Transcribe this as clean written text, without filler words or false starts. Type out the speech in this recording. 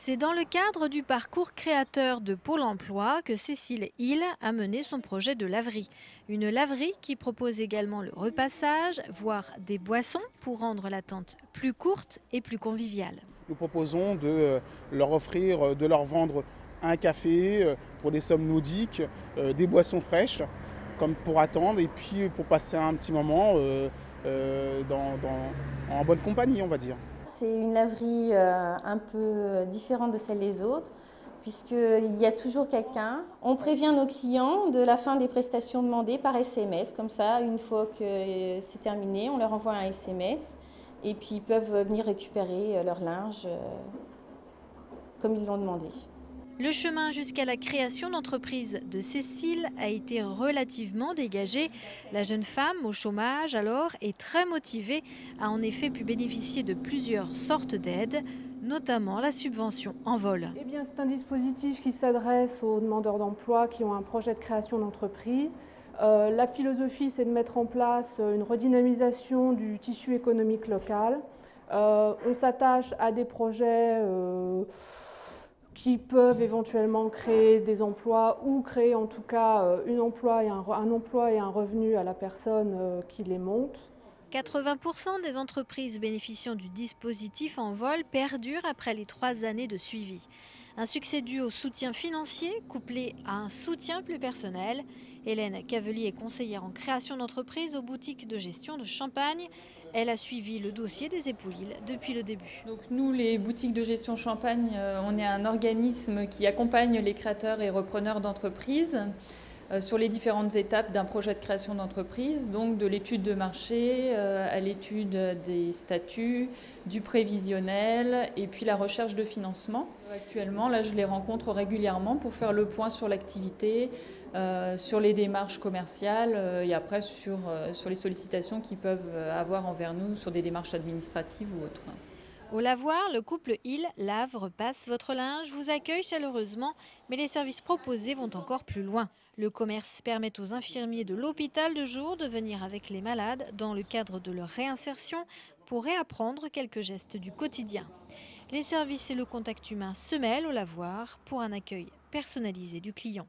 C'est dans le cadre du parcours créateur de Pôle emploi que Cécile Hill a mené son projet de laverie. Une laverie qui propose également le repassage, voire des boissons pour rendre l'attente plus courte et plus conviviale. Nous proposons de leur offrir, de leur vendre un café pour des sommes modiques, des boissons fraîches, comme pour attendre et puis pour passer un petit moment en bonne compagnie, on va dire. C'est une laverie un peu différente de celle des autres, puisqu'il y a toujours quelqu'un. On prévient nos clients de la fin des prestations demandées par SMS. Comme ça, une fois que c'est terminé, on leur envoie un SMS et puis ils peuvent venir récupérer leur linge comme ils l'ont demandé. Le chemin jusqu'à la création d'entreprise de Cécile a été relativement dégagé. La jeune femme au chômage alors est très motivée, a en effet pu bénéficier de plusieurs sortes d'aides, notamment la subvention Envol. Eh bien, c'est un dispositif qui s'adresse aux demandeurs d'emploi qui ont un projet de création d'entreprise. La philosophie, c'est de mettre en place une redynamisation du tissu économique local. On s'attache à des projets qui peuvent éventuellement créer des emplois ou créer en tout cas un emploi et un revenu à la personne qui les monte. 80% des entreprises bénéficiant du dispositif Envol perdurent après les 3 années de suivi. Un succès dû au soutien financier couplé à un soutien plus personnel. Hélène Cavelier est conseillère en création d'entreprise aux boutiques de gestion de Champagne. Elle a suivi le dossier des époux Hill depuis le début. Donc nous, les boutiques de gestion Champagne, on est un organisme qui accompagne les créateurs et repreneurs d'entreprises sur les différentes étapes d'un projet de création d'entreprise, donc de l'étude de marché à l'étude des statuts, du prévisionnel et puis la recherche de financement. Actuellement, là, je les rencontre régulièrement pour faire le point sur l'activité, sur les démarches commerciales et après sur les sollicitations qu'ils peuvent avoir envers nous sur des démarches administratives ou autres. Au lavoir, le couple Hill lave, repasse votre linge, vous accueille chaleureusement, mais les services proposés vont encore plus loin. Le commerce permet aux infirmiers de l'hôpital de jour de venir avec les malades dans le cadre de leur réinsertion pour réapprendre quelques gestes du quotidien. Les services et le contact humain se mêlent au lavoir pour un accueil personnalisé du client.